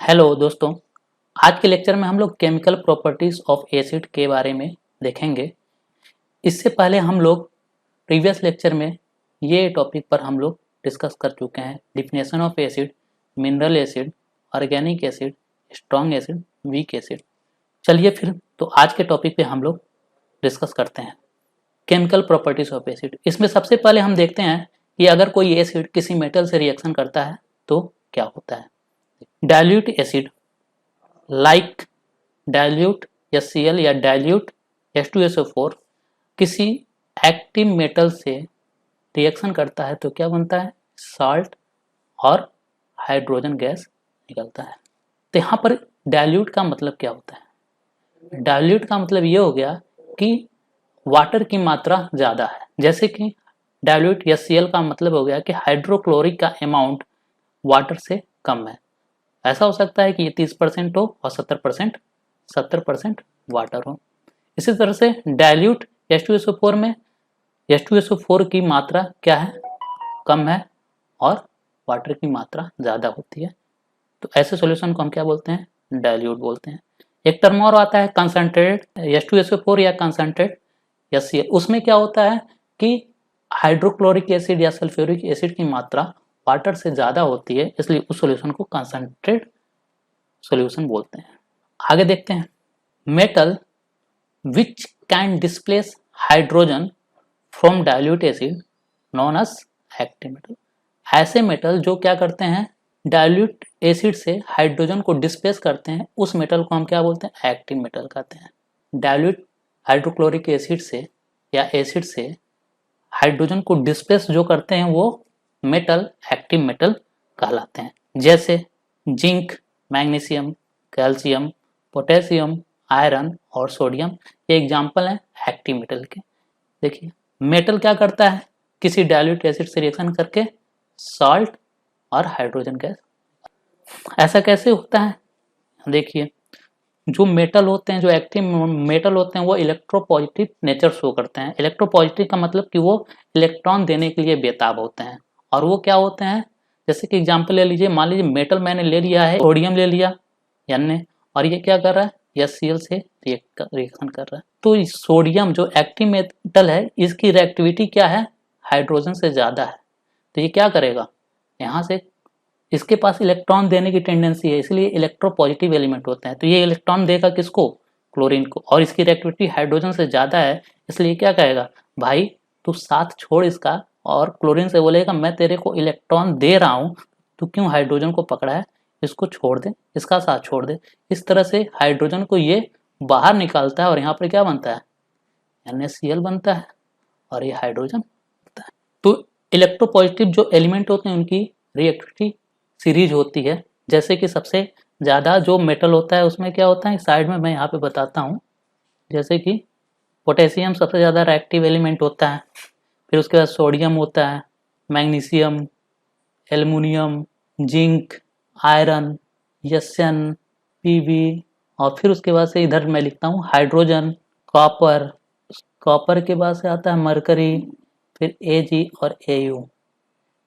Hello दोस्तों, आज के लेक्चर में हम लोग केमिकल प्रॉपर्टीज ऑफ एसिड के बारे में देखेंगे। इससे पहले हम लोग प्रीवियस लेक्चर में ये टॉपिक पर हम लोग डिस्कस कर चुके हैं। Definition of acid, mineral acid, organic acid, strong acid, weak acid. चलिए फिर तो आज के टॉपिक पे हम लोग डिस्कस करते हैं केमिकल प्रॉपर्टीज ऑफ एसिड। इसमें सबसे पहले हम देखते हैं कि अगर कोई एसिड किसी मेटल से रिएक्शन करता है तो क्या होता है। Dilute acid like dilute HCl या डाइल्यूट H2SO4 किसी एक्टिव मेटल से रिएक्शन करता है तो क्या बनता है, साल्ट और हाइड्रोजन गैस निकलता है। तो यहाँ पर डाइल्यूट का मतलब क्या होता है? डाइल्यूट का मतलब ये हो गया कि वाटर की मात्रा ज़्यादा है। जैसे कि डाइल्यूट HCl का मतलब हो गया कि हाइड्रोक्लोरिक का अमाउंट वाटर से कम है। ऐसा हो सकता है कि ये 30% हो और 70% वाटर हो। इसी तरह से डाइल्यूट H2SO4 में H2SO4 की मात्रा क्या है, कम है, और वाटर की मात्रा ज़्यादा होती है। तो ऐसे सॉल्यूशन को हम क्या बोलते हैं, डाइल्यूट बोलते हैं। एक टर्म और आता है कंसंट्रेटेड H2SO4 या कंसंट्रेटेड HCl। उसमें क्या होता है कि हाइड्रोक्लोरिक एसिड या सल्फ्यूरिक एसिड की मात्रा वाटर से ज़्यादा होती है, इसलिए उस सॉल्यूशन को कंसंट्रेटेड सॉल्यूशन बोलते हैं। आगे देखते हैं, metal which can displace hydrogen from dilute acid known as active metal. ऐसे मेटल जो क्या करते हैं, डाइल्यूट एसिड से हाइड्रोजन को डिस्प्लेस करते हैं, उस मेटल को हम क्या बोलते हैं, एक्टिव मेटल कहते हैं। डाइल्यूट हाइड्रोक्लोरिक एसिड से या एसिड से हाइड्रोजन को डिस्प्लेस जो करते हैं वो मेटल एक्टिव मेटल कहलाते हैं। जैसे zinc, magnesium, calcium, potassium, iron और सोडियम, ये एग्जाम्पल हैं एक्टिव मेटल के। देखिए मेटल क्या करता है, किसी डाइल्यूट एसिड से रिएक्शन करके साल्ट और हाइड्रोजन गैस। ऐसा कैसे होता है, देखिए जो मेटल होते हैं, जो एक्टिव मेटल होते हैं, वो इलेक्ट्रोपॉजिटिव नेचर शो करते हैं। इलेक्ट्रोपॉजिटिव का मतलब कि वो इलेक्ट्रॉन देने के लिए बेताब होते हैं। और वो क्या होते हैं, जैसे कि एग्जांपल ले लीजिए, मान लीजिए मेटल मैंने ले लिया है, सोडियम ले लिया यानी, और ये क्या कर रहा है, HCl से रिएक्शन कर रहा है। तो सोडियम जो एक्टिव मेटल है, इसकी रिएक्टिविटी क्या है, हाइड्रोजन से ज़्यादा है। तो ये क्या करेगा, यहाँ से इसके पास इलेक्ट्रॉन देने की टेंडेंसी है, इसलिए इलेक्ट्रोपॉजिटिव एलिमेंट होते हैं। तो ये इलेक्ट्रॉन देगा किसको, क्लोरीन को, और इसकी रिएक्टिविटी हाइड्रोजन से ज़्यादा है, इसलिए क्या कहेगा, भाई तू साथ छोड़ इसका, और क्लोरीन से बोलेगा मैं तेरे को इलेक्ट्रॉन दे रहा हूँ, तू क्यों हाइड्रोजन को पकड़ा है, इसको छोड़ दे, इसका साथ छोड़ दे। इस तरह से हाइड्रोजन को ये बाहर निकालता है और यहाँ पर क्या बनता है, NaCl बनता है, और ये हाइड्रोजन बनता है। तो इलेक्ट्रोपॉजिटिव जो एलिमेंट होते हैं उनकी रिएक्टिविटी सीरीज होती है। जैसे कि सबसे ज़्यादा जो मेटल होता है उसमें क्या होता है, साइड में मैं यहाँ पे बताता हूँ। जैसे कि पोटेशियम सबसे ज़्यादा रिएक्टिव एलिमेंट होता है, फिर उसके बाद सोडियम होता है, magnesium, aluminium, zinc, iron, SN, Pb, और फिर उसके बाद से इधर मैं लिखता हूँ हाइड्रोजन, कॉपर, कॉपर के बाद से आता है मरकरी, फिर Ag और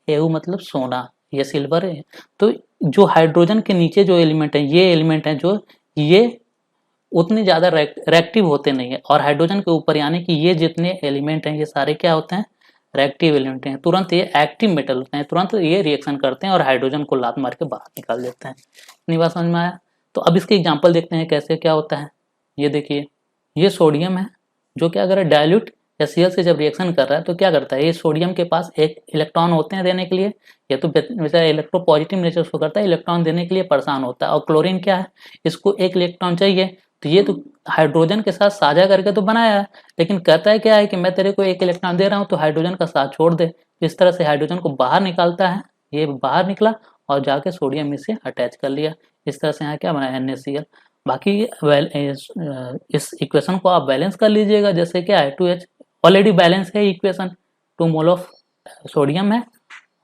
Au मतलब सोना, ये सिल्वर है। तो जो हाइड्रोजन के नीचे जो एलिमेंट है, ये एलिमेंट है जो ये उतने ज़्यादा रिएक्टिव होते नहीं है, और हाइड्रोजन के ऊपर यानी कि ये जितने एलिमेंट हैं ये सारे क्या होते हैं, रिएक्टिव एलिमेंट हैं। तुरंत ये एक्टिव मेटल होते हैं, तुरंत ये रिएक्शन करते हैं और हाइड्रोजन को लात मार के बाहर निकाल देते हैं। इतनी बात समझ में आया। तो अब इसके एग्जाम्पल देखते हैं कैसे क्या होता है। ये देखिए, ये सोडियम है जो क्या कर रहा है, डाइल्यूट HCl से जब रिएक्शन कर रहा है तो क्या करता है, ये सोडियम के पास एक इलेक्ट्रॉन होते हैं देने के लिए, ये तो बेचारा इलेक्ट्रोपॉजिटिव नेचर शो करता है, इलेक्ट्रॉन देने के लिए परेशान होता है। और क्लोरीन क्या है, इसको एक इलेक्ट्रॉन चाहिए, तो ये तो हाइड्रोजन के साथ साझा करके तो बनाया है, लेकिन कहता है क्या है कि मैं तेरे को एक इलेक्ट्रॉन दे रहा हूँ तो हाइड्रोजन का साथ छोड़ दे। इस तरह से हाइड्रोजन को बाहर निकालता है, ये बाहर निकला और जाके सोडियम इसे अटैच कर लिया। इस तरह से यहाँ क्या बना, NaCl। बाकी इस इक्वेशन को आप बैलेंस कर लीजिएगा। जैसे क्या है, 2H ऑलरेडी बैलेंस है इक्वेशन, 2 मोल ऑफ सोडियम है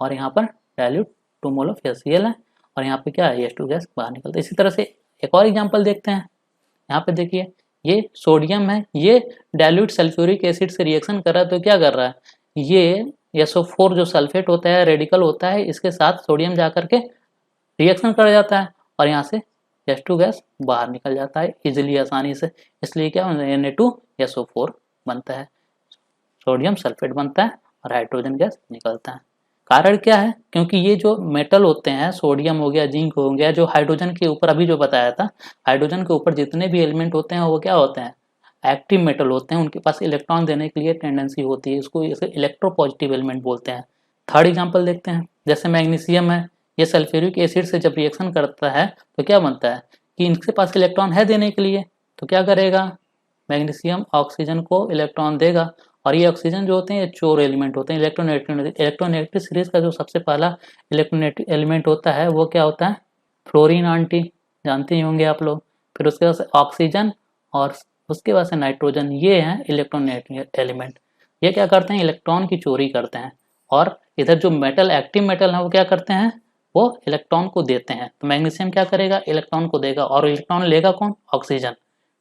और यहाँ पर डाइल्यूट 2 मोल ऑफ HCl है, और यहाँ पे क्या है, H2 गैस बाहर निकलता है। इसी तरह से एक और एग्जांपल देखते हैं। यहाँ पे देखिए, ये सोडियम है, ये डाइल्यूट सल्फ्यूरिक एसिड से रिएक्शन कर रहा है, तो क्या कर रहा है, ये SO4 जो सल्फेट होता है, रेडिकल होता है, इसके साथ सोडियम जा करके रिएक्शन कर जाता है, और यहाँ से H2 गैस बाहर निकल जाता है इजीली, आसानी से। इसलिए क्या Na2SO4 बनता है, सोडियम सल्फेट बनता है और हाइड्रोजन गैस निकलता है। कारण क्या है? क्योंकि ये जो मेटल होते हैं, सोडियम हो गया, जिंक हो गया, जो हाइड्रोजन के ऊपर अभी जो बताया था, हाइड्रोजन के ऊपर जितने भी एलिमेंट होते हैं वो क्या होते हैं? एक्टिव मेटल होते हैं। उनके पास इलेक्ट्रॉन देने के लिए टेंडेंसी होती है, इसको इसे इलेक्ट्रोपॉजिटिव एलिमेंट बोलते हैं। थर्ड एग्जाम्पल देखते हैं, जैसे मैग्नीशियम है, ये सल्फ्यूरिक एसिड से जब रिएक्शन करता है तो क्या बनता है कि इनके पास इलेक्ट्रॉन है देने के लिए, तो क्या करेगा? मैग्नीशियम ऑक्सीजन को इलेक्ट्रॉन देगा, और ये ऑक्सीजन जो होते हैं ये चोर एलिमेंट होते हैं, इलेक्ट्रोनेगेटिव सीरीज का जो सबसे पहला इलेक्ट्रोनेगेटिव एलिमेंट होता है वो क्या होता है? फ्लोरीन आंटी, जानते ही होंगे आप लोग। फिर उसके बाद से ऑक्सीजन और उसके बाद से नाइट्रोजन, ये हैं इलेक्ट्रोनेगेटिव एलिमेंट। ये क्या करते हैं? इलेक्ट्रॉन की चोरी करते हैं। और इधर जो मेटल, एक्टिव मेटल है, वो क्या करते हैं? वो इलेक्ट्रॉन को देते हैं। तो मैग्नीशियम क्या करेगा? इलेक्ट्रॉन को देगा, और इलेक्ट्रॉन लेगा कौन? ऑक्सीजन।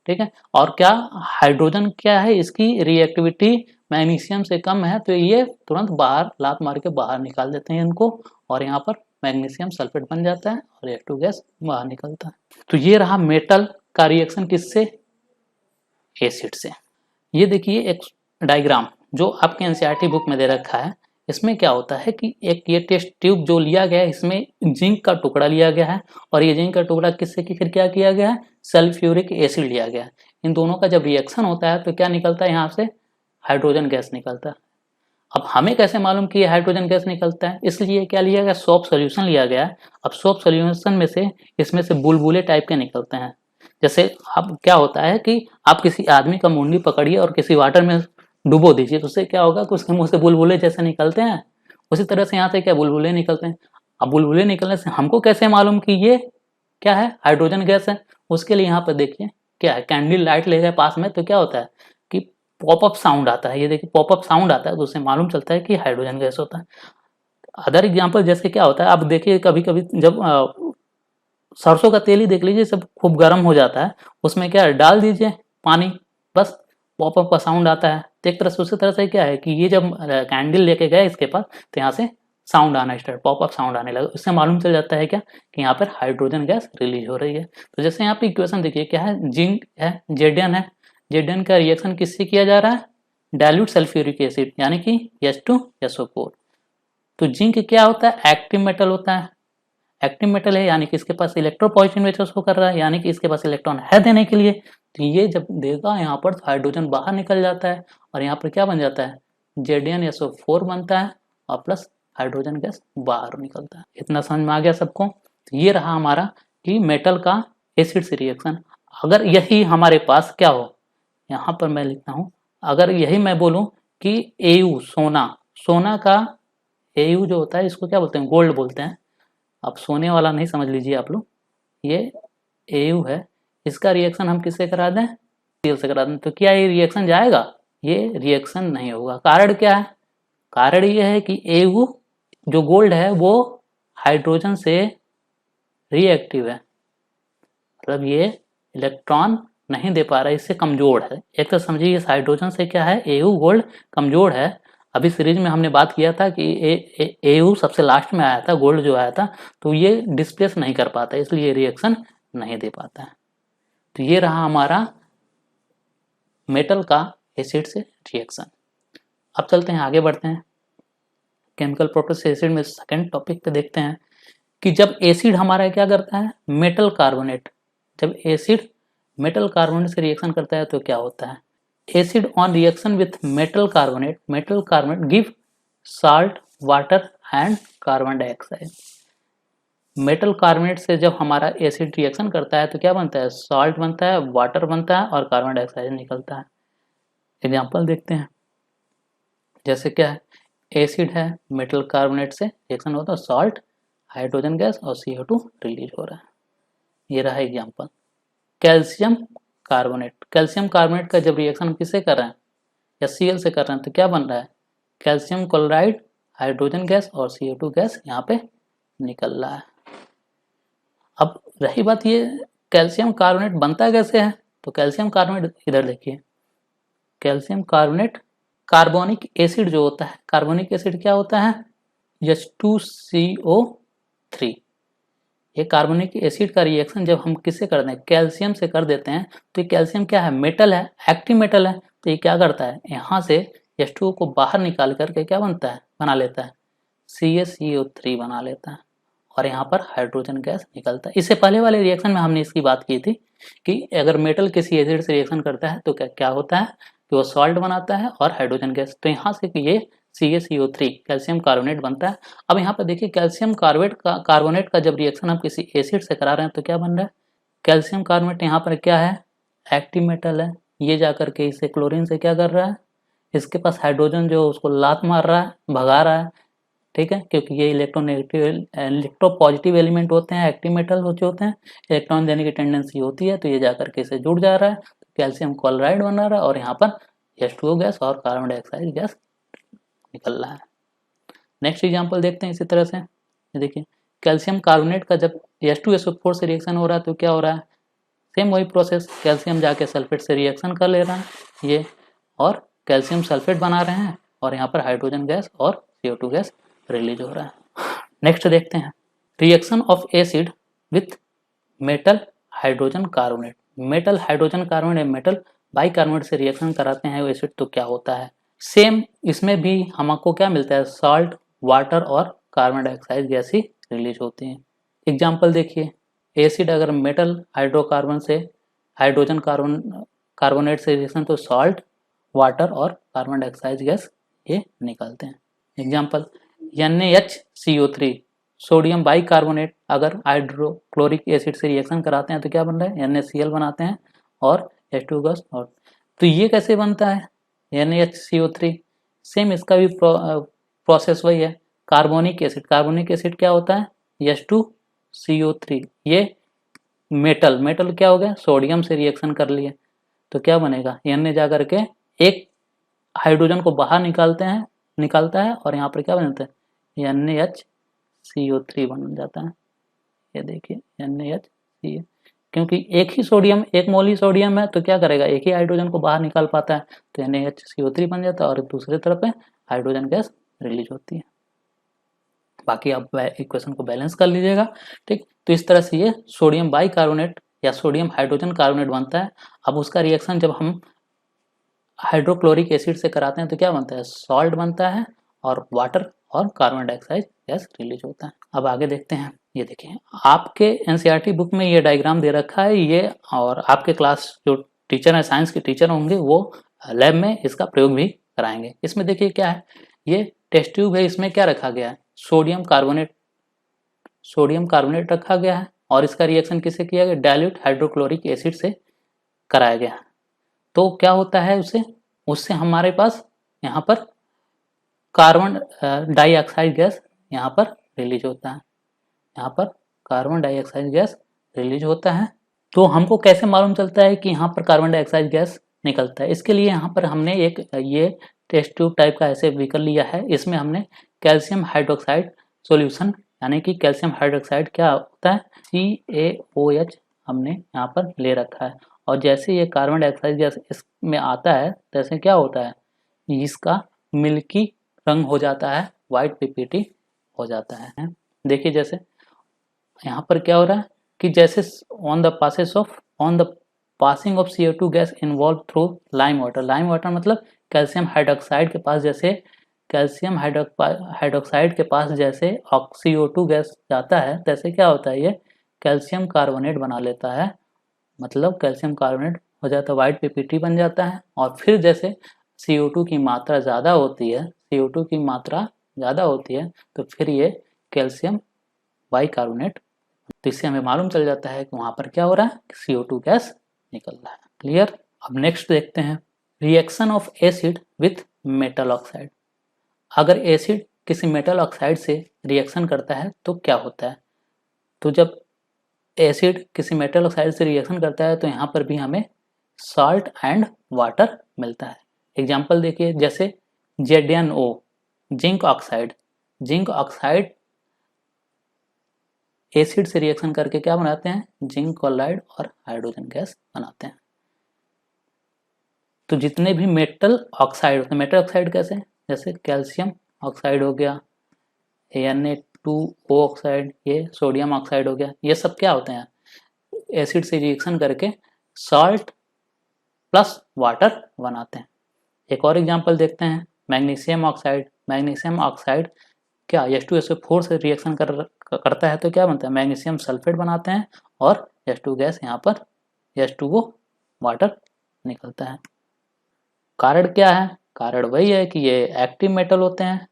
ठीक है। और क्या हाइड्रोजन क्या है? इसकी रिएक्टिविटी मैग्नीशियम से कम है, तो ये तुरंत बाहर लात मार के बाहर निकाल देते हैं इनको, और यहाँ पर मैग्नीशियम सल्फेट बन जाता है और H2 गैस बाहर निकलता है। तो ये रहा मेटल का रिएक्शन किससे? एसिड से। ये देखिए एक डायग्राम जो आपके एनसीईआरटी बुक में दे रखा है। इसमें क्या होता है कि एक ये टेस्ट ट्यूब जो लिया गया है, इसमें जिंक का टुकड़ा लिया गया है, और ये जिंक का टुकड़ा किससे कि फिर क्या किया गया है? सल्फ्यूरिक एसिड लिया गया है। इन दोनों का जब रिएक्शन होता है तो क्या निकलता है? यहाँ से हाइड्रोजन गैस निकलता है। अब हमें कैसे मालूम कि ये हाइड्रोजन गैस निकलता है? इसलिए क्या लिया गया? सोप सोल्यूशन लिया गया है। अब सोप सोल्यूशन में से इसमें से बुलबुले टाइप के निकलते हैं। जैसे अब क्या होता है कि आप किसी आदमी का मुंडी पकड़िए और किसी वाटर में डुबो दीजिए, तो उससे क्या होगा कि उसके मुंह से बुलबुले जैसे निकलते हैं। उसी तरह से यहाँ से क्या बुलबुले निकलते हैं। अब बुलबुले निकलने से हमको कैसे मालूम कि ये क्या है? हाइड्रोजन गैस है। उसके लिए यहाँ पर देखिए क्या है, कैंडल लाइट ले गए पास में, तो क्या होता है कि पॉपअप साउंड आता है। ये देखिए पॉपअप साउंड आता है, तो उससे मालूम चलता है कि हाइड्रोजन गैस होता है। अदर एग्जाम्पल जैसे क्या होता है, आप देखिए कभी कभी जब सरसों का तेल ही देख लीजिए, सब खूब गर्म हो जाता है, उसमें क्या है? डाल दीजिए पानी, बस पॉपअप का साउंड आता है। तो एक तरह से उसी तरह से क्या है कि ये जब कैंडल लेके गए इसके पास, तो यहाँ से साउंड आना स्टार्ट, पॉपअप साउंड आने लगा। इससे मालूम चल जाता है क्या कि यहाँ पर हाइड्रोजन गैस रिलीज हो रही है। तो जैसे यहाँ पे इक्वेशन देखिए क्या है, जिंक है, जेडन है, जेडन का रिएक्शन किससे किया जा रहा है? डाइल्यूट सल्फ्यूरिक एसिड यानी कि H2SO4। तो जिंक क्या होता है? एक्टिव मेटल होता है। एक्टिव मेटल है यानी कि इसके पास इलेक्ट्रोपॉजिटिव नेचर शो कर रहा है, यानी कि इसके पास इलेक्ट्रॉन है देने के लिए। तो ये जब देगा यहाँ पर तो हाइड्रोजन बाहर निकल जाता है, और यहाँ पर क्या बन जाता है? ZnSO4 बनता है, और प्लस हाइड्रोजन गैस बाहर निकलता है। इतना समझ में आ गया सबको? तो ये रहा हमारा कि मेटल का एसिड से रिएक्शन। अगर यही हमारे पास क्या हो, यहाँ पर मैं लिखता हूँ, अगर यही मैं बोलूँ कि Au सोना, सोना का Au जो होता है इसको क्या बोलते हैं? गोल्ड बोलते हैं। अब सोने वाला नहीं समझ लीजिए आप लोग, ये Au है, इसका रिएक्शन हम किससे करा दें? Cl से करा दें, तो क्या ये रिएक्शन जाएगा? ये रिएक्शन नहीं होगा। कारण क्या है? कारण ये है कि Au जो गोल्ड है वो हाइड्रोजन से रिएक्टिव है, मतलब ये इलेक्ट्रॉन नहीं दे पा रहा है, इससे कमजोर है। एक तो समझिए इस हाइड्रोजन से क्या है, Au गोल्ड कमजोर है। अभी सीरीज में हमने बात किया था कि Au सबसे लास्ट में आया था, गोल्ड जो आया था, तो ये डिस्प्लेस नहीं कर पाता, इसलिए रिएक्शन नहीं दे पाता है। तो ये रहा हमारा मेटल का एसिड से रिएक्शन। अब चलते हैं आगे बढ़ते हैं, केमिकल प्रॉपर्टी एसिड में सेकेंड टॉपिक पे देखते हैं कि जब एसिड हमारा क्या करता है? मेटल कार्बोनेट, जब एसिड मेटल कार्बोनेट से रिएक्शन करता है तो क्या होता है? Acid on reaction with metal carbonate give salt, water and carbon dioxide. Metal carbonate से जब हमारा एसिड रिएक्शन करता है तो क्या बनता है? साल्ट बनता है, वाटर बनता है और कार्बन डाइऑक्साइड निकलता है। एग्जाम्पल देखते हैं, जैसे क्या है, एसिड है, मेटल कार्बोनेट से रिएक्शन होता है, सॉल्ट, हाइड्रोजन गैस और CO2 रिलीज हो रहा है। ये रहा एग्जाम्पल। कैल्शियम कार्बोनेट का जब रिएक्शन हम किससे कर रहे हैं? HCl से कर रहे हैं, तो क्या बन रहा है? कैल्शियम क्लोराइड, हाइड्रोजन गैस और CO2 गैस यहाँ पे निकल रहा है। अब रही बात ये कैल्शियम कार्बोनेट बनता कैसे है, तो कैल्शियम कार्बोनेट इधर देखिए, कैल्शियम कार्बोनेट कार्बोनिक एसिड जो होता है, कार्बोनिक एसिड क्या होता है? H2CO3। ये कार्बोनिक एसिड का रिएक्शन जब हम किससे करते हैं, कैल्शियम से कर देते हैं, तो ये कैल्शियम क्या है, मेटल है, एक्टिव मेटल है। तो ये क्या करता है, यहाँ से H2O को बाहर निकाल करके क्या बनता है, बना लेता है CaCO3 बना लेता है, और यहाँ पर हाइड्रोजन गैस निकलता है। इससे पहले वाले रिएक्शन में हमने इसकी बात की थी कि अगर मेटल किसी एसिड से रिएक्शन करता है तो क्या क्या होता है कि वो सॉल्ट बनाता है और हाइड्रोजन गैस। तो यहाँ से ये CaCO3 कैल्शियम कार्बोनेट बनता है। अब यहाँ पर देखिए कैल्शियम कार्बोनेट का जब रिएक्शन हम किसी एसिड से करा रहे हैं तो क्या बन रहा है, कैल्शियम कार्बोनेट यहाँ पर क्या है, एक्टिव मेटल है। ये जाकर के इसे क्लोरीन से क्या कर रहा है, इसके पास हाइड्रोजन जो उसको लात मार रहा है, भगा रहा है, ठीक है, क्योंकि ये इलेक्ट्रोपॉजिटिव एलिमेंट होते हैं, एक्टिव मेटल होते हैं, इलेक्ट्रॉन देने की टेंडेंसी होती है, तो ये जाकर के इसे जुड़ जा रहा है, कैल्शियम क्लोराइड बना रहा है, और यहाँ पर H2O गैस और कार्बन डाइऑक्साइड गैस निकल रहा है। नेक्स्ट एग्जांपल देखते हैं इसी तरह से। देखिए कैल्शियम कार्बोनेट का जब H2SO4 से रिएक्शन हो रहा है तो क्या हो रहा है, सेम वही प्रोसेस, कैल्शियम जाके सल्फेट से रिएक्शन कर ले रहा है ये, और कैल्शियम सल्फेट बना रहे हैं, और यहाँ पर हाइड्रोजन गैस और CO2 गैस रिलीज हो रहा है। नेक्स्ट देखते हैं reaction of acid with metal hydrogen carbonate. Metal hydrogen carbonate metal bicarbonate से रिएक्शन कराते हैं एसिड तो क्या होता है, सेम इसमें भी हमको क्या मिलता है, सॉल्ट, वाटर और कार्बन डाइऑक्साइड गैस ही रिलीज होती है। एग्जाम्पल देखिए, एसिड अगर मेटल हाइड्रोकार्बन से हाइड्रोजन कार्बोनेट से रिएक्शन तो सॉल्ट, वाटर और कार्बन डाइऑक्साइड गैस ये निकलते हैं। एग्जाम्पल NaHCO3 सोडियम बाइकार्बोनेट अगर हाइड्रोक्लोरिक एसिड से रिएक्शन कराते हैं तो क्या बन रहा है, NaCl बनाते हैं और H2 गैस। और तो ये कैसे बनता है NaHCO3, सेम इसका भी प्रोसेस वही है, कार्बोनिक एसिड क्या होता है H2CO3, ये मेटल क्या हो गया, सोडियम से रिएक्शन कर लिए तो क्या बनेगा, Na जा करके एक हाइड्रोजन को बाहर निकालता है और यहाँ पर क्या बनता है NaHCO3 बन जाता है। ये देखिए NaHCO, क्योंकि एक मोल ही सोडियम है तो क्या करेगा, एक ही हाइड्रोजन को बाहर निकाल पाता है, तो NaHCO3 बन जाता है और दूसरी तरफ पे हाइड्रोजन गैस रिलीज होती है। बाकी आप इक्वेशन को बैलेंस कर लीजिएगा, ठीक। तो इस तरह से ये सोडियम बाइकार्बोनेट या सोडियम हाइड्रोजन कार्बोनेट बनता है। अब उसका रिएक्शन जब हम हाइड्रोक्लोरिक एसिड से कराते हैं तो क्या बनता है, सॉल्ट बनता है और वाटर और कार्बन डाइऑक्साइड गैस रिलीज होता है। अब आगे देखते हैं, ये देखिए आपके एनसीईआरटी बुक में ये डायग्राम दे रखा है ये, और आपके क्लास जो टीचर है, साइंस के टीचर होंगे, वो लैब में इसका प्रयोग भी कराएंगे। इसमें देखिए क्या है, ये टेस्ट ट्यूब है, इसमें क्या रखा गया है, सोडियम कार्बोनेट रखा गया है, और इसका रिएक्शन किससे किया गया, डाइल्यूट हाइड्रोक्लोरिक एसिड से कराया गया। तो क्या होता है उससे हमारे पास यहाँ पर कार्बन डाइऑक्साइड गैस यहाँ पर रिलीज होता है, यहाँ पर कार्बन डाइऑक्साइड गैस रिलीज होता है। तो हमको कैसे मालूम चलता है कि यहाँ पर कार्बन डाइऑक्साइड गैस निकलता है, इसके लिए यहाँ पर हमने एक ये टेस्ट ट्यूब टाइप का ऐसे व्हीकल लिया है, इसमें हमने कैल्शियम हाइड्रोक्साइड सॉल्यूशन, यानी कि कैल्शियम हाइड्रोक्साइड क्या होता है CaOH हमने यहाँ पर ले रखा है, और जैसे ये कार्बन डाइऑक्साइड गैस इसमें आता है तैसे क्या होता है, इसका मिल्की रंग हो जाता है, वाइट पीपीटी हो जाता है। देखिए जैसे यहाँ पर क्या हो रहा है कि जैसे on the passing of CO2 gas involve through lime water मतलब कैल्शियम हाइड्रोक्साइड के पास जैसे CO2 गैस जाता है, तैसे क्या होता है, ये कैल्शियम कार्बोनेट बना लेता है, मतलब कैल्शियम कार्बोनेट हो जाता है, वाइट पीपीटी बन जाता है। और फिर जैसे CO2 की मात्रा ज़्यादा होती है तो फिर ये कैल्शियम बाइकार्बोनेट, तो इससे हमें मालूम चल जाता है कि वहाँ पर क्या हो रहा है, CO2 गैस निकल रहा है। क्लियर। अब नेक्स्ट देखते हैं reaction of acid with metal oxide. अगर एसिड किसी मेटल ऑक्साइड से रिएक्शन करता है तो क्या होता है, तो जब एसिड किसी मेटल ऑक्साइड से रिएक्शन करता है तो यहाँ पर भी हमें सॉल्ट एंड वाटर मिलता है। एग्जाम्पल देखिए, जैसे ZnO जिंक ऑक्साइड एसिड से रिएक्शन करके क्या बनाते हैं, जिंक क्लोराइड और हाइड्रोजन गैस बनाते हैं। तो जितने भी मेटल ऑक्साइड होते हैं, मेटल ऑक्साइड कैसे, जैसे कैल्शियम ऑक्साइड हो गया, H2O ऑक्साइड, ये सोडियम ऑक्साइड हो गया, ये सब क्या होते हैं, एसिड से रिएक्शन करके सॉल्ट प्लस वाटर बनाते हैं। एक और एग्जांपल देखते हैं, मैग्नीशियम ऑक्साइड। मैग्नीशियम ऑक्साइड क्या H2SO4 से रिएक्शन करता है तो क्या बनता है, मैग्नीशियम सल्फेट बनाते हैं और H2 गैस यहाँ पर H2O वाटर निकलता है। कारण क्या है, कारण वही है कि ये एक्टिव मेटल होते हैं,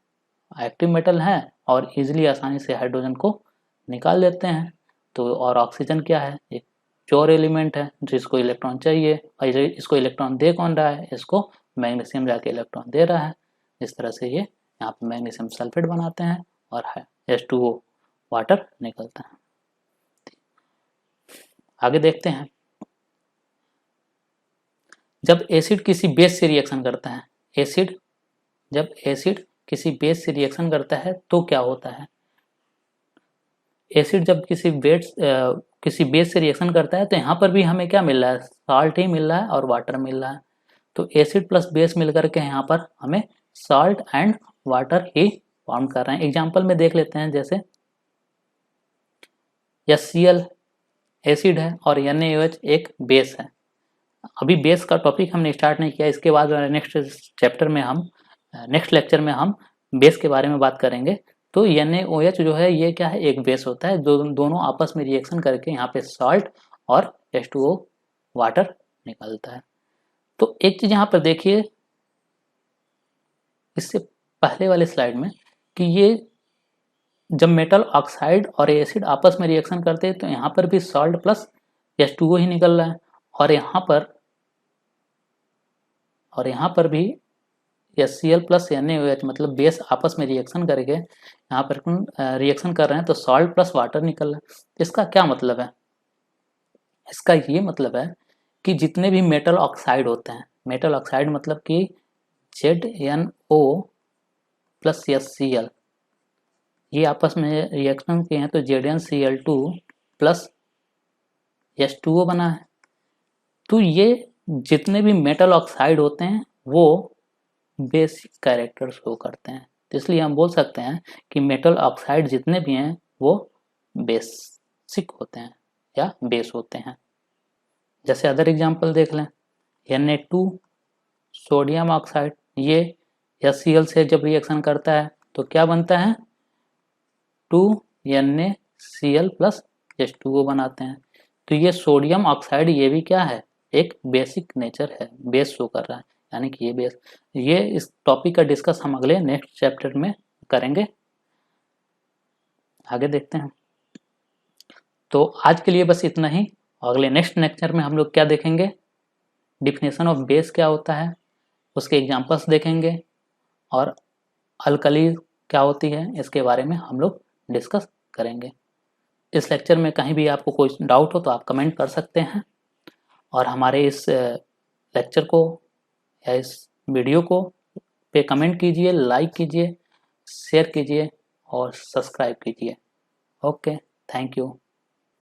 एक्टिव मेटल हैं और इजीली आसानी से हाइड्रोजन को निकाल लेते हैं। तो और ऑक्सीजन क्या है, एक प्योर एलिमेंट है जिसको इलेक्ट्रॉन चाहिए, और इसको इलेक्ट्रॉन दे कौन रहा है, इसको मैग्नीशियम जाके इलेक्ट्रॉन दे रहा है। इस तरह से ये यहाँ पे मैग्नीशियम सल्फेट बनाते हैं और H2O वाटर निकलता है। आगे देखते हैं, जब एसिड किसी बेस से रिएक्शन करता है, जब एसिड किसी बेस से रिएक्शन करता है तो क्या होता है, एसिड जब किसी बेस से रिएक्शन करता है तो यहाँ पर भी हमें क्या मिल रहा है, साल्ट ही मिल रहा है और वाटर मिल रहा है। तो एसिड प्लस बेस मिलकर के यहाँ पर हमें salt and water he form कर रहे हैं। एग्जाम्पल में देख लेते हैं, जैसे HCl एसिड है और NaOH एक बेस है। अभी बेस का टॉपिक हमने स्टार्ट नहीं किया, इसके बाद नेक्स्ट लेक्चर में हम बेस के बारे में बात करेंगे। तो NaOH जो है ये क्या है, एक बेस होता है, दोनों आपस में रिएक्शन करके यहाँ पे साल्ट और H2O वाटर निकलता है। तो एक चीज यहाँ पर देखिए, इससे पहले वाले स्लाइड में, कि ये जब मेटल ऑक्साइड और एसिड आपस में रिएक्शन करते हैं तो यहाँ पर भी साल्ट प्लस H2O ही निकल रहा है, और यहाँ पर भी HCl प्लस NaOH मतलब बेस आपस में रिएक्शन करके यहाँ पर रिएक्शन कर रहे हैं तो सॉल्ट प्लस वाटर निकल रहा है। इसका क्या मतलब है, इसका ये मतलब है कि जितने भी मेटल ऑक्साइड होते हैं, मेटल ऑक्साइड मतलब कि ZnO प्लस HCl, ये आपस में रिएक्शन किए हैं तो ZnCl2 प्लस H2O बना है। तो ये जितने भी मेटल ऑक्साइड होते हैं वो बेसिक कैरेक्टर शो करते हैं, तो इसलिए हम बोल सकते हैं कि मेटल ऑक्साइड जितने भी हैं वो बेसिक होते हैं या बेस होते हैं। जैसे अदर एग्जांपल देख लें, Na2 सोडियम ऑक्साइड, ये HCl से जब रिएक्शन करता है तो क्या बनता है, 2NaCl प्लस H2O बनाते हैं। तो ये सोडियम ऑक्साइड ये भी क्या है, एक बेसिक नेचर है, बेस शो कर रहा है, यानी कि ये बेस। ये इस टॉपिक का डिस्कस हम अगले नेक्स्ट चैप्टर में करेंगे। आगे देखते हैं। तो आज के लिए बस इतना ही, अगले नेक्स्ट लेक्चर में हम लोग क्या देखेंगे, डिफिनेशन ऑफ बेस क्या होता है, उसके एग्जांपल्स देखेंगे, और अल्कली क्या होती है इसके बारे में हम लोग डिस्कस करेंगे। इस लेक्चर में कहीं भी आपको कोई डाउट हो तो आप कमेंट कर सकते हैं, और हमारे इस लेक्चर को या इस वीडियो को पे कमेंट कीजिए, लाइक कीजिए, शेयर कीजिए और सब्सक्राइब कीजिए। Okay, thank you.